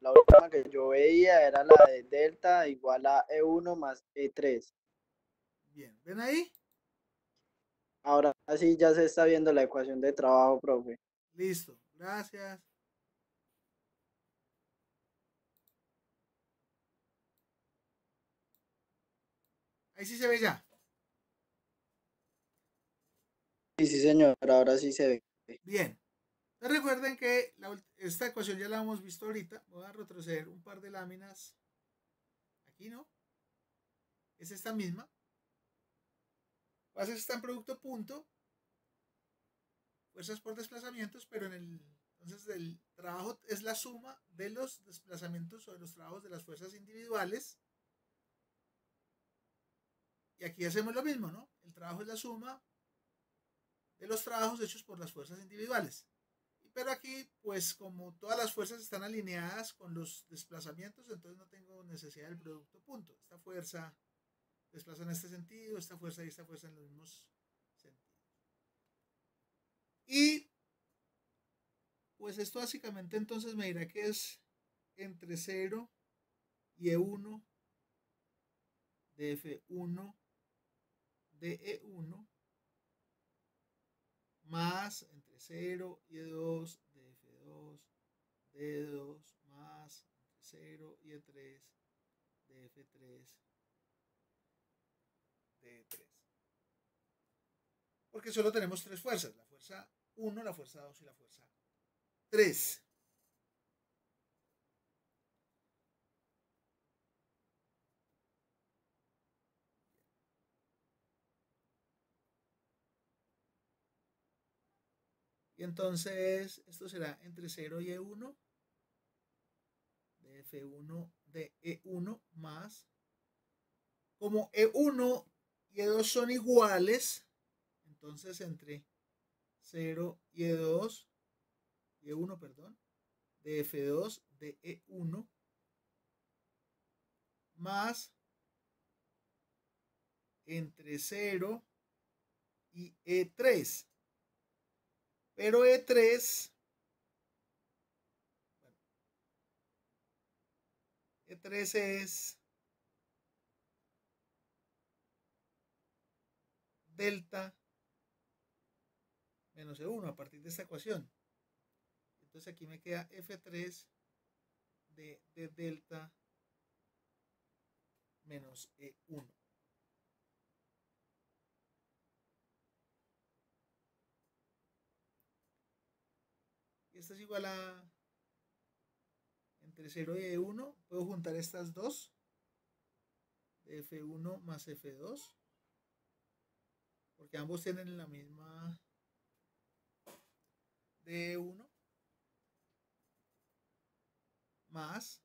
la última que yo veía era la de delta igual a E1 más E3. Bien, ¿ven ahí? Ahora sí ya se está viendo la ecuación de trabajo, profe. Listo, gracias. Ahí sí se ve ya. Sí, sí, señor, ahora sí se ve. Bien. Entonces recuerden que esta ecuación ya la hemos visto ahorita. Voy a retroceder un par de láminas. Aquí no. Es esta misma. Bases está en producto punto. Fuerzas por desplazamientos, pero entonces el trabajo es la suma de los desplazamientos o de los trabajos de las fuerzas individuales. Y aquí hacemos lo mismo, ¿no? El trabajo es la suma de los trabajos hechos por las fuerzas individuales. Pero aquí, pues como todas las fuerzas están alineadas con los desplazamientos, entonces no tengo necesidad del producto punto. Esta fuerza desplaza en este sentido, esta fuerza y esta fuerza en los mismos sentidos. Y pues esto básicamente entonces me dirá que es entre 0 y E1 de F1 de E1 más entre 0 y E2 de F2 de E2 más entre 0 y E3 de F3 de E3. Porque solo tenemos tres fuerzas, la fuerza 1, la fuerza 2 y la fuerza 3. Y entonces esto será entre 0 y E1 de F1 de E1 más, como E1 y E2 son iguales, entonces entre 0 y E2 y E1, perdón, de F2 de E1 más entre 0 y E3. Pero E3, bueno, E3 es delta menos E1 a partir de esta ecuación. Entonces aquí me queda F3 de delta menos E1. Y esto es igual a entre 0 y E1. Puedo juntar estas dos, de F1 más F2, porque ambos tienen la misma de E1, más,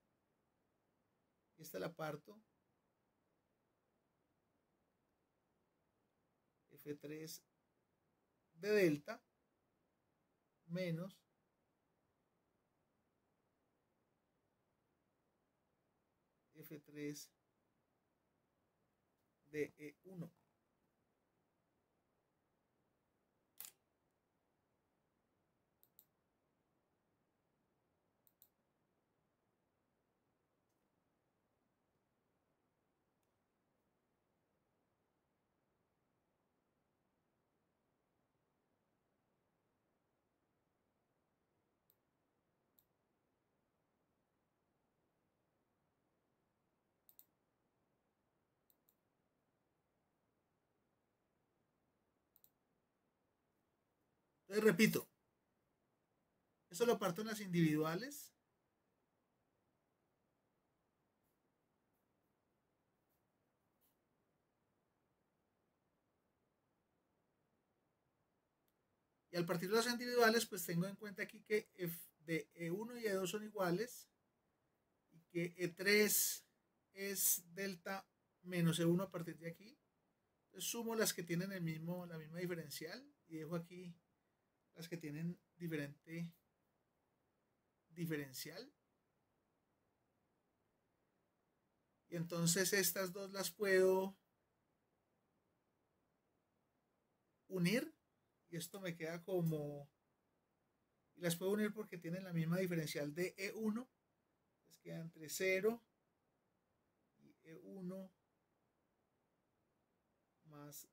y esta la parto, F3 de delta menos F3 de E1. Entonces repito, eso lo parto en las individuales. Y al partir de las individuales, pues tengo en cuenta aquí que F de E1 y E2 son iguales y que E3 es delta menos E1 a partir de aquí. Entonces sumo las que tienen la misma diferencial y dejo aquí las que tienen diferente diferencial. Y entonces estas dos las puedo unir y esto me queda como, y las puedo unir porque tienen la misma diferencial de E1. Entonces queda entre 0 y E1 más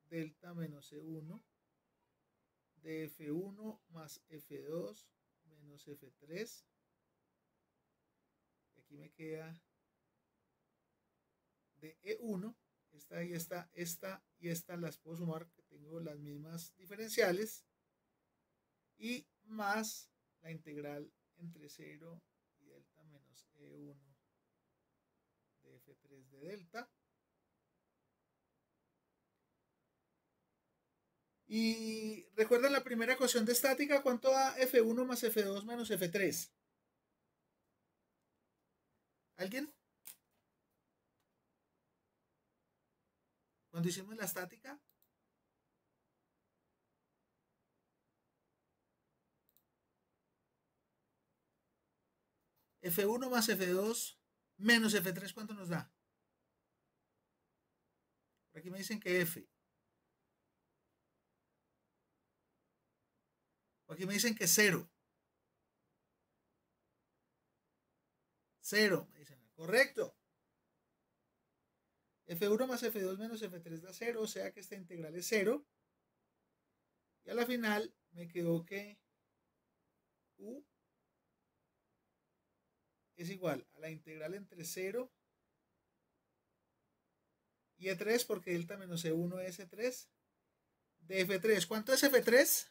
delta menos E1 de F1 más F2 menos F3. Y aquí me queda de E1, esta y esta las puedo sumar, que tengo las mismas diferenciales, y más la integral entre 0 y delta menos E1 de F3 de delta. Y recuerden la primera ecuación de estática, ¿cuánto da F1 más F2 menos F3? ¿Alguien? Cuando hicimos la estática, F1 más F2 menos F3, ¿cuánto nos da? Por aquí me dicen que F. Por aquí me dicen que 0. 0, me dicen. Correcto. F1 más F2 menos F3 da 0, o sea que esta integral es 0. Y a la final me quedó que U es igual a la integral entre 0 y E3, porque delta menos E1 es E3, de F3. ¿Cuánto es F3?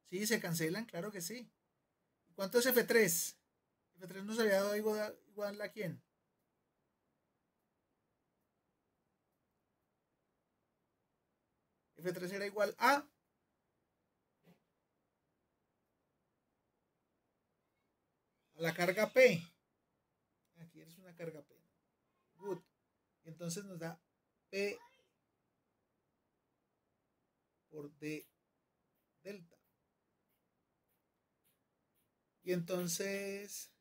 Sí, se cancelan, claro que sí. ¿Cuánto es F3? F3 nos había dado igual a quién. F3 era igual a la carga P. Aquí es una carga P. Good. Y entonces nos da P por D delta. Y entonces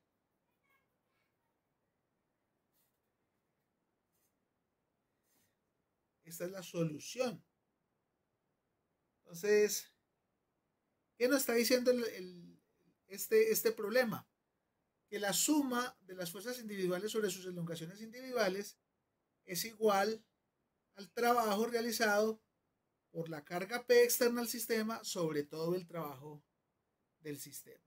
esta es la solución. Entonces, ¿qué nos está diciendo este problema? Que la suma de las fuerzas individuales sobre sus elongaciones individuales es igual al trabajo realizado por la carga P externa al sistema sobre todo el trabajo del sistema.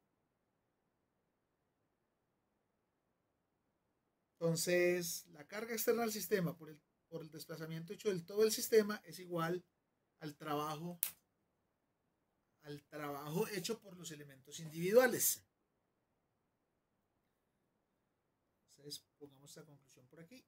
Entonces, la carga externa al sistema por el desplazamiento hecho del todo el sistema es igual al trabajo hecho por los elementos individuales. Entonces, pongamos esta conclusión por aquí.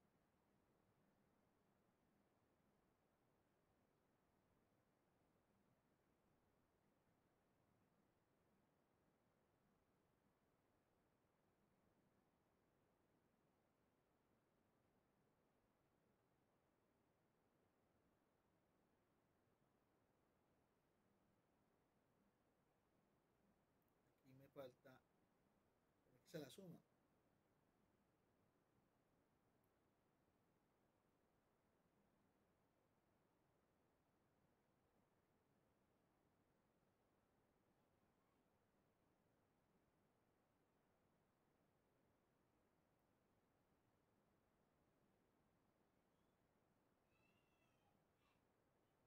Aquí me falta, se la suma.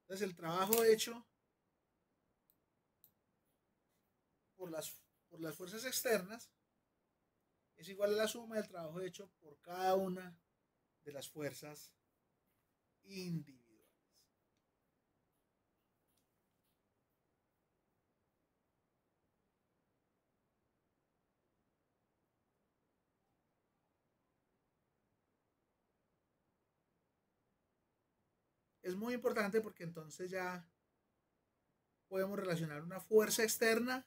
Entonces, el trabajo hecho por las fuerzas externas es igual a la suma del trabajo hecho por cada una de las fuerzas individuales. Es muy importante porque entonces ya podemos relacionar una fuerza externa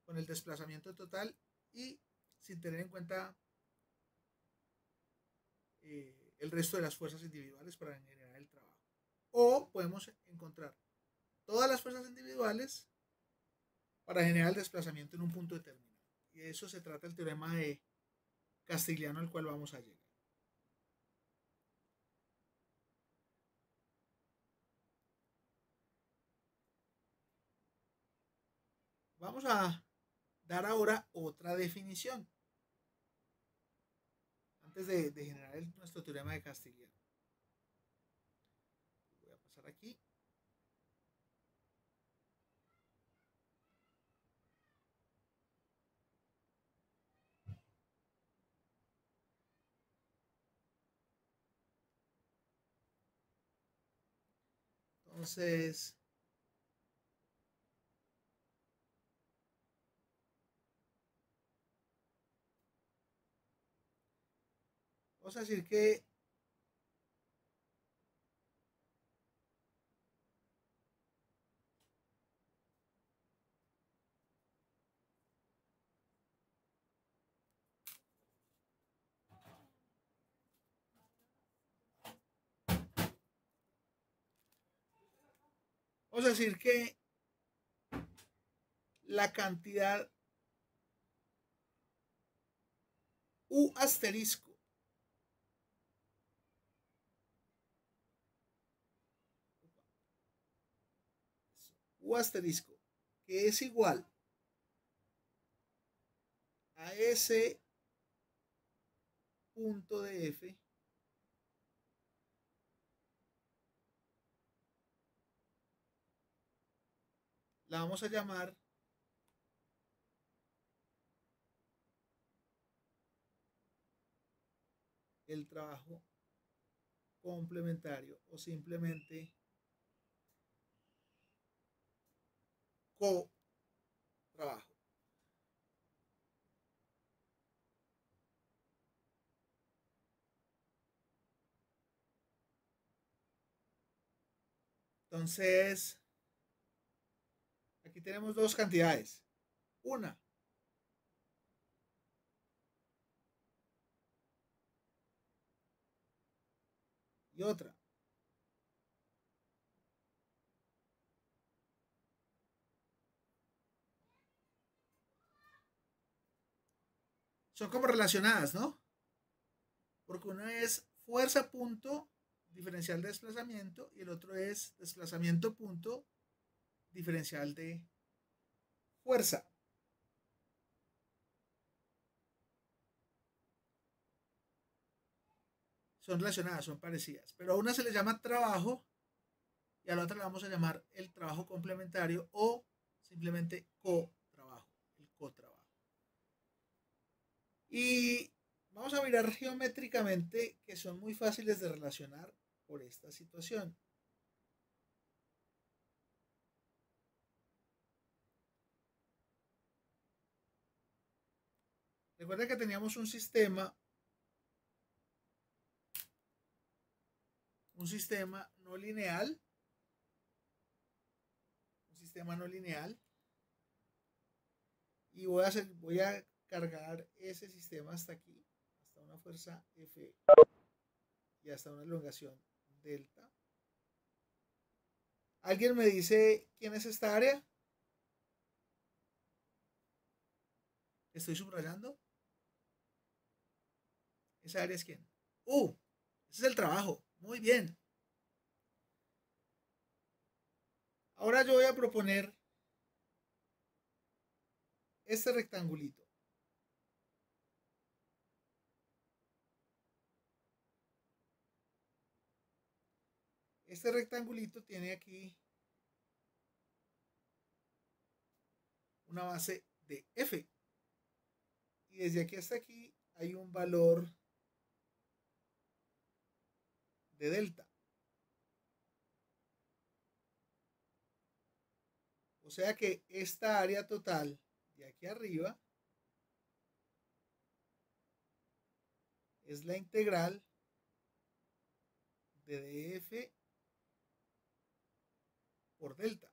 con el desplazamiento total y sin tener en cuenta el resto de las fuerzas individuales para generar el trabajo. O podemos encontrar todas las fuerzas individuales para generar el desplazamiento en un punto determinado. Y de eso se trata el teorema de Castigliano al cual vamos a llegar. Vamos a dar ahora otra definición. antes de generar nuestro teorema de Castiglione. Voy a pasar aquí. Entonces, vamos a decir que la cantidad U asterisco U asterisco, que es igual a ese punto de F la vamos a llamar el trabajo complementario o simplemente co-trabajo. Entonces, aquí tenemos dos cantidades. Una y otra. Son como relacionadas, ¿no? Porque una es fuerza punto diferencial de desplazamiento y el otro es desplazamiento punto diferencial de fuerza. Son relacionadas, son parecidas, pero a una se le llama trabajo y a la otra le vamos a llamar el trabajo complementario o simplemente co-trabajo, el co-trabajo. Y vamos a mirar geométricamente que son muy fáciles de relacionar por esta situación. Recuerda que teníamos un sistema no lineal, y voy a cargar ese sistema hasta aquí, hasta una fuerza F y hasta una elongación delta. ¿Alguien me dice quién es esta área? ¿Estoy subrayando? ¿Esa área es quién? Ese es el trabajo. Muy bien. Ahora yo voy a proponer este rectangulito. Este rectangulito tiene aquí una base de F. Y desde aquí hasta aquí hay un valor de delta. O sea que esta área total de aquí arriba es la integral de df por delta.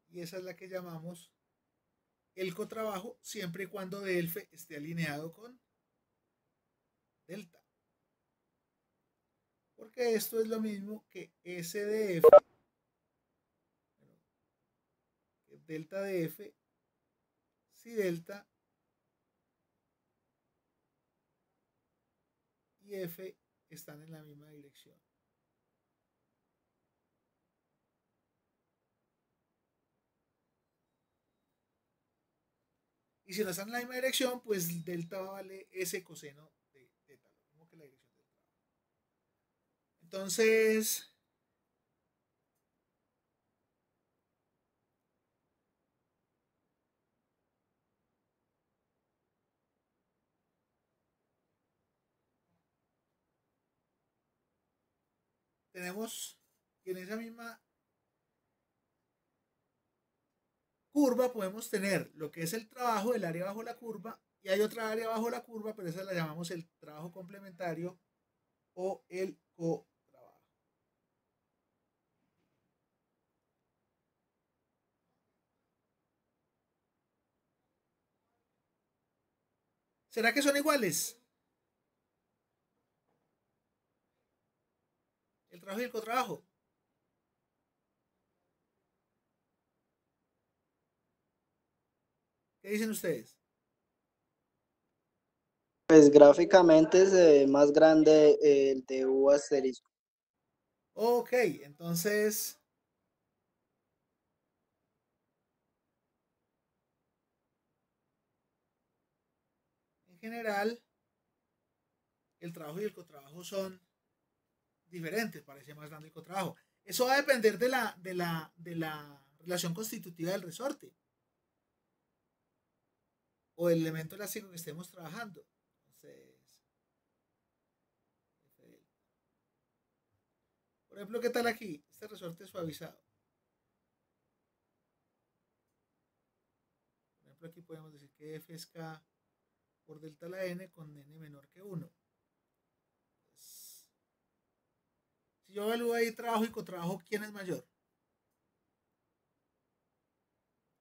Y esa es la que llamamos el cotrabajo siempre y cuando df esté alineado con delta. Porque esto es lo mismo que SDF, que delta de F, si delta y F están en la misma dirección. Y si no están en la misma dirección, pues delta vale S coseno de teta, lo mismo que la dirección del trabajo. Entonces, tenemos que en esa misma curva podemos tener lo que es el trabajo, el área bajo la curva, y hay otra área bajo la curva, pero esa la llamamos el trabajo complementario o el cotrabajo. ¿Será que son iguales? El trabajo y el cotrabajo. ¿Qué dicen ustedes? Pues gráficamente se ve más grande el de U asterisco. Ok, entonces en general el trabajo y el cotrabajo son diferentes, parece más grande el cotrabajo. Eso va a depender de la relación constitutiva del resorte o el elemento elástico que estemos trabajando. Entonces, por ejemplo, ¿qué tal aquí? Este resorte suavizado. Por ejemplo, aquí podemos decir que F es K por delta la N con N menor que 1. Entonces, si yo evalúo ahí trabajo y cotrabajo, ¿quién es mayor?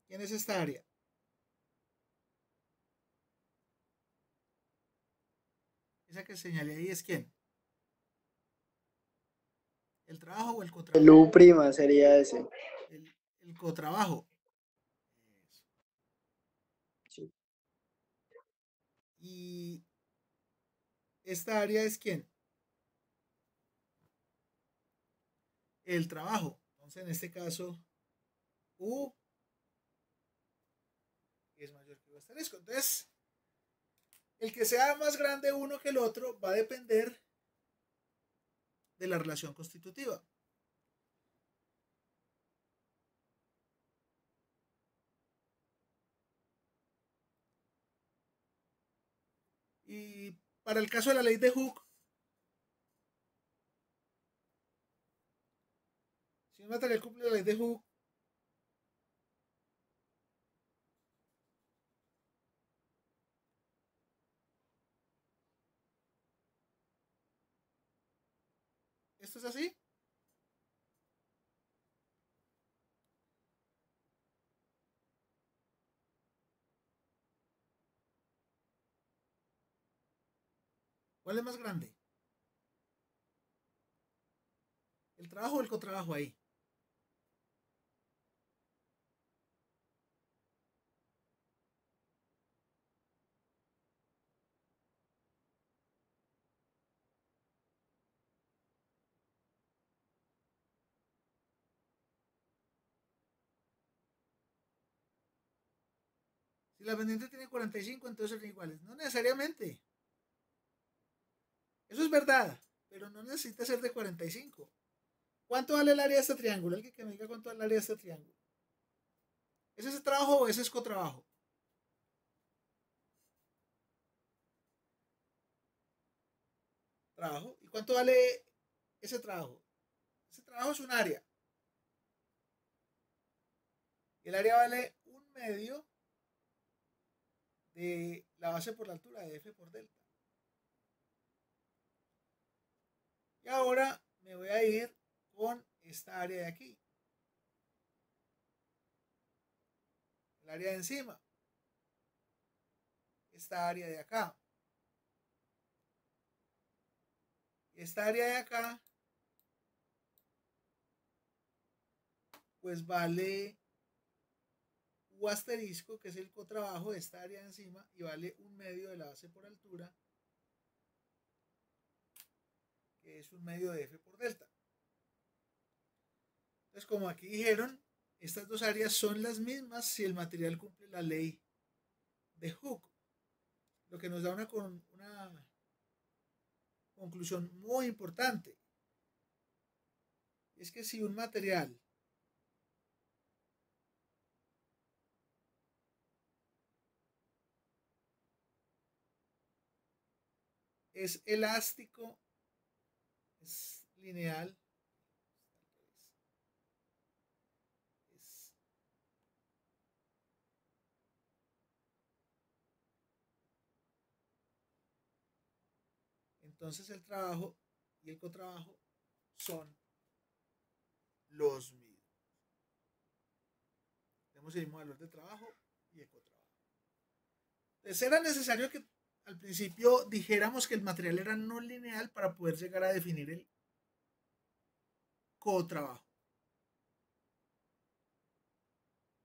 ¿Quién es esta área? Esa que señalé ahí es quién. ¿El trabajo o el El cotrabajo? U' sería ese. El cotrabajo. Eso. Sí. Y esta área es quién. El trabajo. Entonces, en este caso, U es mayor que U asterisco. Entonces, el que sea más grande uno que el otro va a depender de la relación constitutiva. Y para el caso de la ley de Hooke, si un material cumple la ley de Hooke, esto es así. ¿Cuál es más grande? ¿El trabajo o el cotrabajo ahí? Si la pendiente tiene 45, entonces son iguales. No necesariamente. Eso es verdad, pero no necesita ser de 45. ¿Cuánto vale el área de este triángulo? Alguien que me diga cuánto vale el área de este triángulo. ¿Es ese trabajo o ese es cotrabajo? Trabajo. ¿Y cuánto vale ese trabajo? Ese trabajo es un área. Y el área vale un medio de la base por la altura de F por delta. Y ahora me voy a ir con esta área de aquí. El área de encima. Esta área de acá. Esta área de acá, pues vale U asterisco, que es el cotrabajo de esta área de encima, y vale un medio de la base por altura, que es un medio de F por delta. Entonces, como aquí dijeron, estas dos áreas son las mismas si el material cumple la ley de Hooke, lo que nos da una conclusión muy importante. Es que si un material es elástico, es lineal, es, entonces el trabajo y el cotrabajo son los mismos. Tenemos el mismo valor de trabajo y ecotrabajo. Entonces era necesario que al principio dijéramos que el material era no lineal para poder llegar a definir el cotrabajo.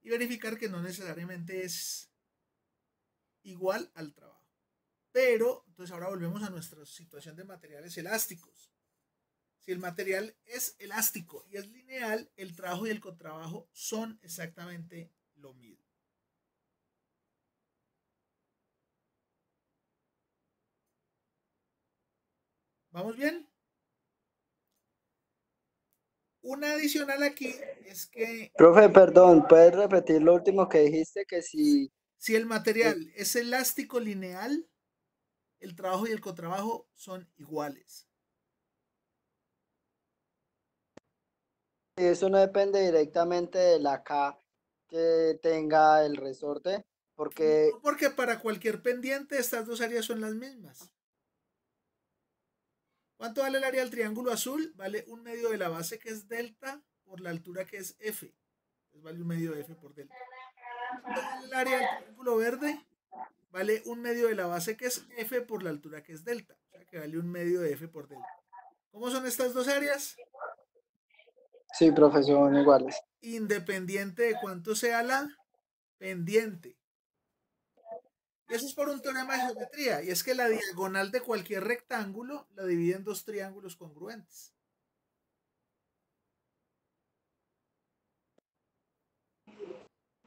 Y verificar que no necesariamente es igual al trabajo. Pero, entonces ahora volvemos a nuestra situación de materiales elásticos. Si el material es elástico y es lineal, el trabajo y el cotrabajo son exactamente lo mismo. ¿Vamos bien? Una adicional aquí es que... Profe, perdón, ¿puedes repetir lo último que dijiste? Que si el material es elástico lineal, el trabajo y el cotrabajo son iguales. eso no depende directamente de la K que tenga el resorte, porque No, porque para cualquier pendiente estas dos áreas son las mismas. ¿Cuánto vale el área del triángulo azul? Vale 1/2 de la base que es delta por la altura que es F. Entonces vale 1/2 de F por delta. ¿Cuánto vale el área del triángulo verde? Vale 1/2 de la base que es F por la altura que es delta. O sea que vale 1/2 de F por delta. ¿Cómo son estas dos áreas? sí, profe, son iguales. Independiente de cuánto sea la pendiente. Y eso es por un teorema de geometría. Y es que la diagonal de cualquier rectángulo la divide en dos triángulos congruentes.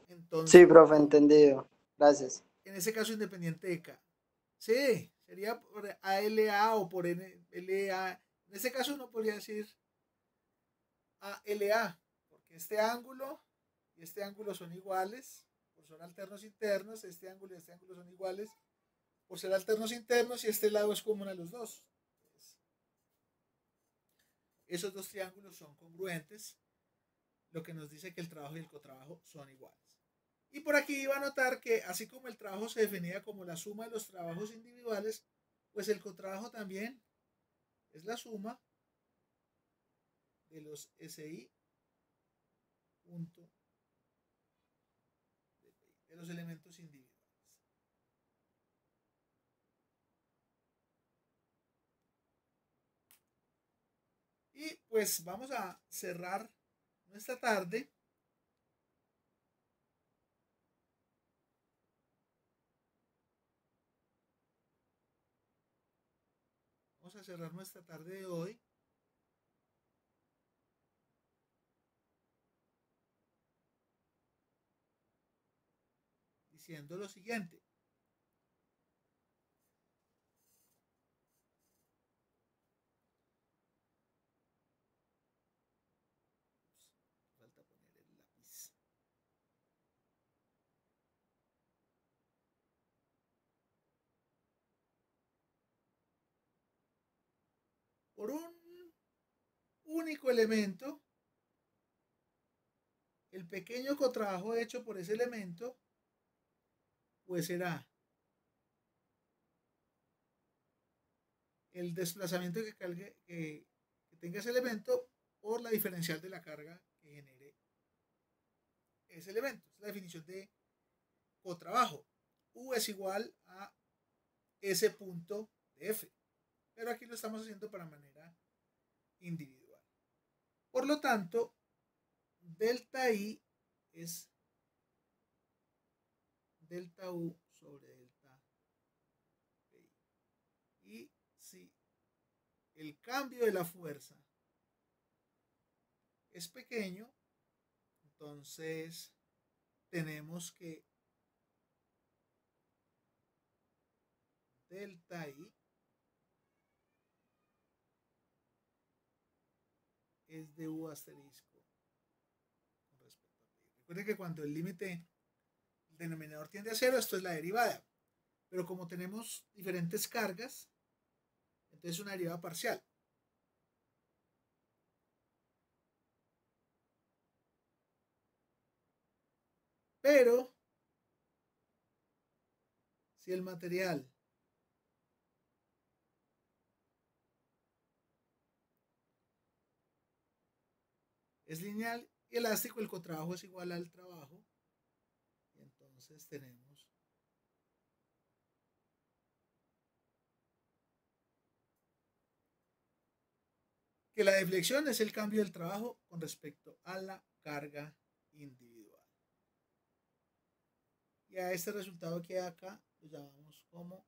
Sí, Entonces, profe, entendido. Gracias. en ese caso, independiente de K. Sí, sería por ALA o por LA. En ese caso uno podría decir ALA, porque este ángulo y este ángulo son iguales, por son alternos internos, este ángulo y este ángulo son iguales, por ser alternos internos y este lado es común a los dos. Entonces, esos dos triángulos son congruentes, lo que nos dice que el trabajo y el cotrabajo son iguales. Y por aquí iba a notar que así como el trabajo se definía como la suma de los trabajos individuales, pues el cotrabajo también es la suma de los SI punto de los elementos individuales. Y pues vamos a cerrar nuestra tarde. Vamos a cerrar nuestra tarde de hoy diciendo lo siguiente. Falta poner el lápiz. Por un único elemento, el pequeño cotrabajo hecho por ese elemento, pues será el desplazamiento que tenga ese elemento por la diferencial de la carga que genere ese elemento. Es la definición de cotrabajo. U es igual a S punto de F. Pero aquí lo estamos haciendo para manera individual. Por lo tanto, delta I es delta U sobre delta PI. Y si el cambio de la fuerza es pequeño, entonces tenemos que delta I es de U asterisco con respecto a P. Recuerden que cuando el límite, el denominador tiende a cero, esto es la derivada. Pero como tenemos diferentes cargas, entonces es una derivada parcial. Pero si el material es lineal y elástico, el cotrabajo es igual al trabajo. Y entonces tenemos que la deflexión es el cambio del trabajo con respecto a la carga individual. Y a este resultado que hay acá lo llamamos como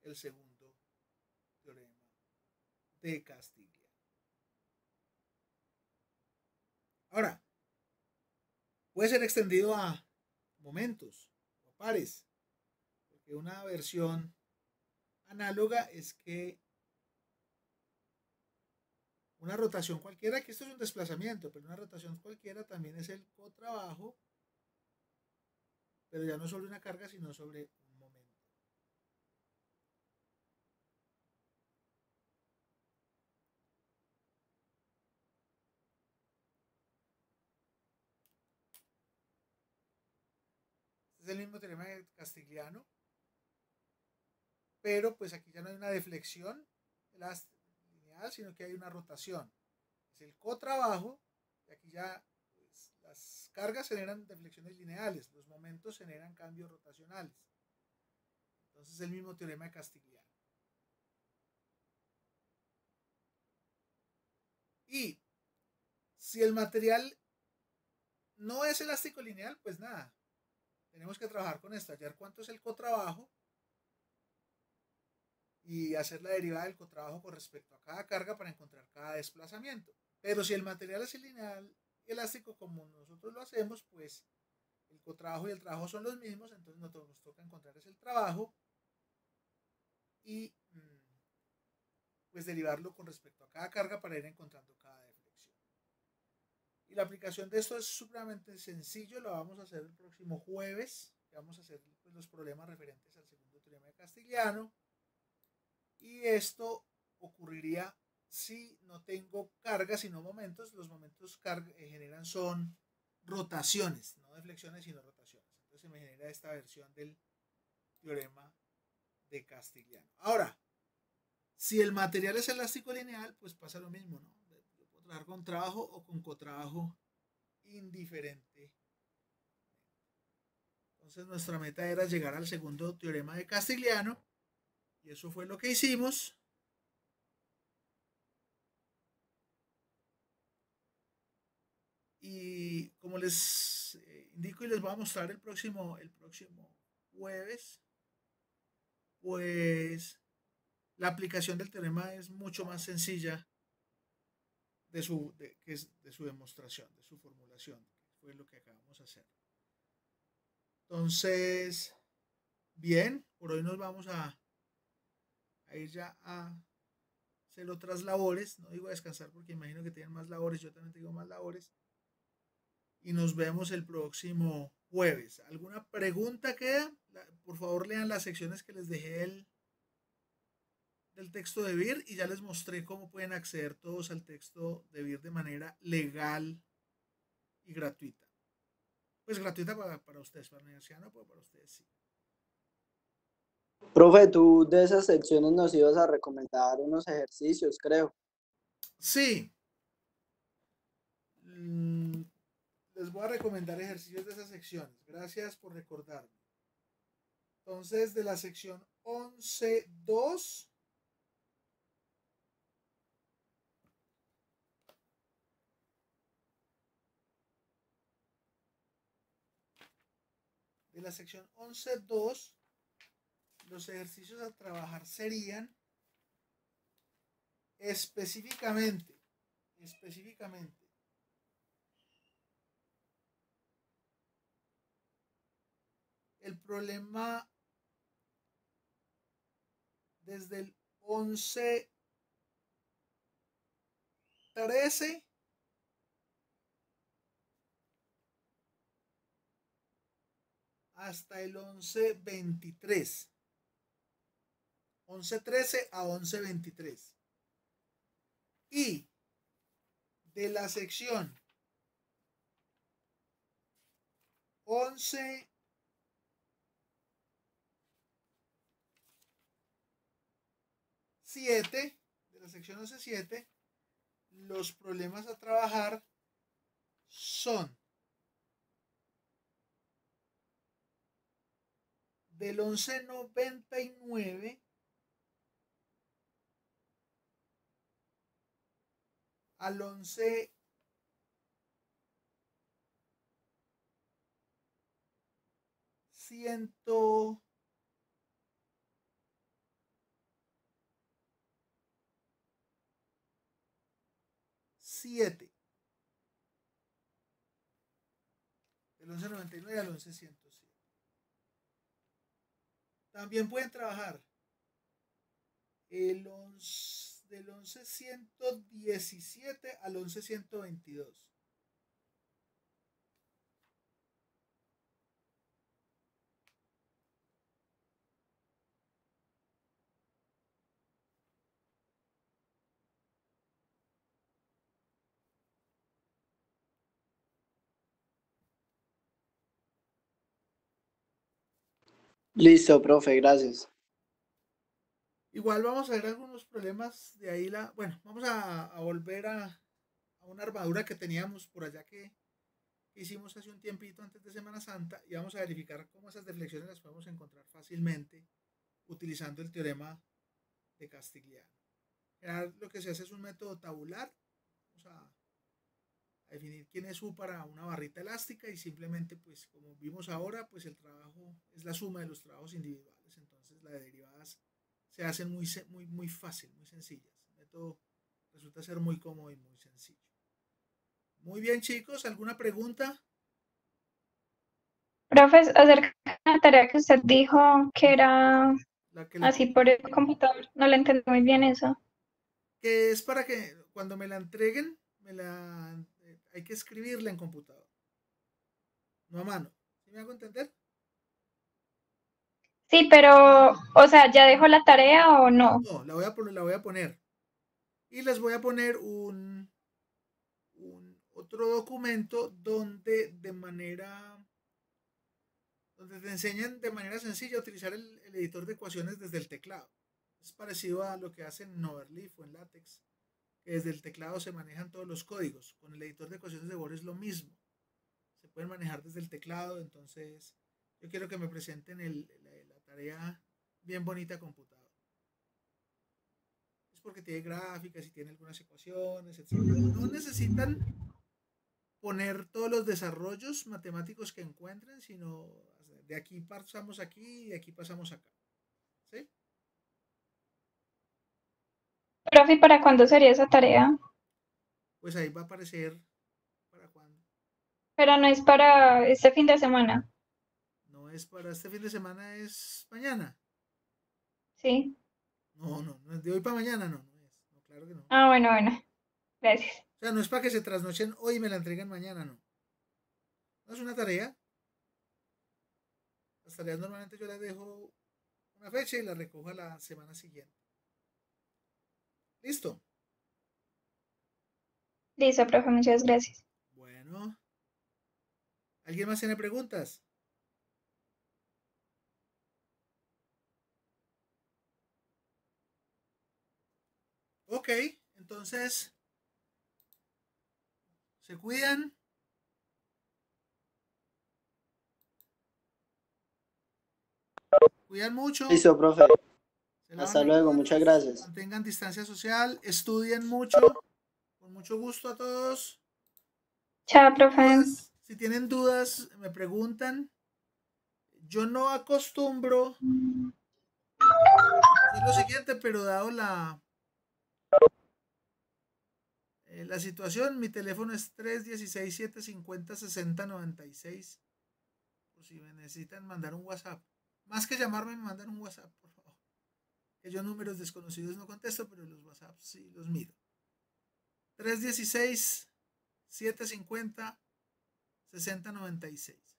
el segundo teorema de Castigliano. Ahora, puede ser extendido a momentos o a pares, porque una versión análoga es que una rotación cualquiera, que esto es un desplazamiento, pero una rotación cualquiera también es el cotrabajo, pero ya no sobre una carga, sino sobre un momento. Este es el mismo teorema de Castigliano, pero pues aquí ya no hay una deflexión lineal, sino que hay una rotación. Es el cotrabajo, y aquí ya pues, las cargas generan deflexiones lineales, los momentos generan cambios rotacionales. Entonces es el mismo teorema de Castigliano. Y si el material no es elástico lineal, pues nada, tenemos que trabajar con esto, hallar cuánto es el cotrabajo y hacer la derivada del cotrabajo con respecto a cada carga para encontrar cada desplazamiento. Pero si el material es lineal elástico como nosotros lo hacemos, pues el cotrabajo y el trabajo son los mismos, entonces nos toca encontrar es el trabajo y pues derivarlo con respecto a cada carga para ir encontrando cada deflexión. Y la aplicación de esto es supremamente sencillo, lo vamos a hacer el próximo jueves, vamos a hacer pues, los problemas referentes al segundo teorema de Castigliano, y esto ocurriría si no tengo cargas sino momentos. Los momentos generan son rotaciones, no deflexiones sino rotaciones. Entonces se me genera esta versión del teorema de Castigliano. Ahora, si el material es elástico lineal, pues pasa lo mismo, ¿no? Yo puedo trabajar con trabajo o con cotrabajo indiferente. Entonces nuestra meta era llegar al segundo teorema de Castigliano y eso fue lo que hicimos. Y como les indico y les voy a mostrar el próximo jueves, pues la aplicación del teorema es mucho más sencilla de su demostración, de su formulación, que fue lo que acabamos de hacer. Entonces, bien, por hoy nos vamos a ir ya a hacer otras labores. No digo a descansar porque imagino que tienen más labores, yo también tengo más labores. Y nos vemos el próximo jueves. ¿Alguna pregunta queda? Por favor, lean las secciones que les dejé del texto de BIR y ya les mostré cómo pueden acceder todos al texto de BIR de manera legal y gratuita. Pues gratuita para ustedes, para la universidad no, pero para ustedes sí. Profe, tú de esas secciones nos ibas a recomendar unos ejercicios, creo. Sí. Les voy a recomendar ejercicios de esas secciones. Gracias por recordarme. Entonces, de la sección 11.2, de la sección 11.2, los ejercicios a trabajar serían específicamente específicamente. El problema desde el 11-13 hasta el 11-23. 11-13 a 11-23. Y de la sección 11 7, de la sección 11-7, los problemas a trabajar son del 11-99 al 11-107. Del 11-99 al 11-107. También pueden trabajar del 11-117 al 11-122. Listo, profe, gracias. Igual vamos a ver algunos problemas de ahí. Bueno, vamos a volver a una armadura que teníamos por allá que hicimos hace un tiempito antes de Semana Santa y vamos a verificar cómo esas deflexiones las podemos encontrar fácilmente utilizando el teorema de Castigliano. Lo que se hace es un método tabular. Vamos a definir quién es U para una barrita elástica y simplemente, pues como vimos ahora, pues el trabajo es la suma de los trabajos individuales. Entonces las derivadas se hacen muy fácil, muy sencillas. El método resulta ser muy cómodo y muy sencillo. Muy bien, chicos, ¿alguna pregunta? Profe, acerca de la tarea que usted dijo que era La que, así por el computador, no le entendí muy bien eso. que es para que cuando me la entreguen, hay que escribirla en computador, no a mano. ¿Sí me hago entender? Sí, pero, o sea, ¿ya dejó la tarea o no? No, la voy a poner. Y les voy a poner otro documento donde te enseñan de manera sencilla a utilizar el editor de ecuaciones desde el teclado. Es parecido a lo que hacen en Overleaf o en LaTeX, que desde el teclado se manejan todos los códigos. Con el editor de ecuaciones de Word es lo mismo. Se pueden manejar desde el teclado, entonces yo quiero que me presenten la tarea bien bonita computador. Es porque tiene gráficas y tiene algunas ecuaciones, etc. No necesitan poner todos los desarrollos matemáticos que encuentren, sino de aquí pasamos aquí y de aquí pasamos acá. ¿Sí? Profe, ¿para cuándo sería esa tarea? Pues ahí va a aparecer para cuándo. Pero no es para este fin de semana, No es para este fin de semana, es mañana. ¿sí? No es de hoy para mañana, no es. No, claro que no. Ah, bueno, gracias. O sea, no es para que se trasnochen hoy y me la entreguen mañana, no. No es una tarea. Las tareas normalmente yo las dejo una fecha y las recojo a la semana siguiente. Listo. Listo, profe, muchas gracias. Bueno. ¿Alguien más tiene preguntas? Ok, entonces se cuidan. Cuidan mucho. Listo, profe. Se lavan Hasta las luego, muchas manos. gracias. Mantengan distancia social. Estudien mucho. Con mucho gusto a todos. Chao, profe. Si tienen dudas, me preguntan. Yo no acostumbro hacer lo siguiente, pero dado La situación, mi teléfono es 316-750-6096. Por si me necesitan mandar un WhatsApp. Más que llamarme, me mandan un WhatsApp, por favor. Que yo números desconocidos no contesto, pero los WhatsApp sí los miro. 316-750-6096.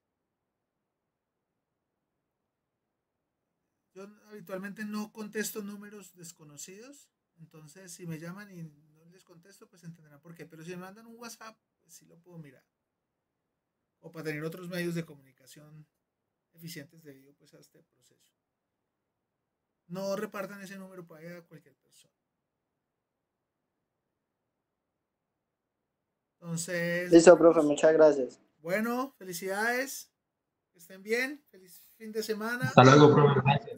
Yo habitualmente no contesto números desconocidos. Entonces, si me llaman y no les contesto, pues entenderán por qué. Pero si me mandan un WhatsApp, pues sí lo puedo mirar. O para tener otros medios de comunicación eficientes debido pues a este proceso. No repartan ese número para a cualquier persona. Entonces. Listo, profe, muchas gracias. Bueno, felicidades. Que estén bien. Feliz fin de semana. Hasta luego, profe.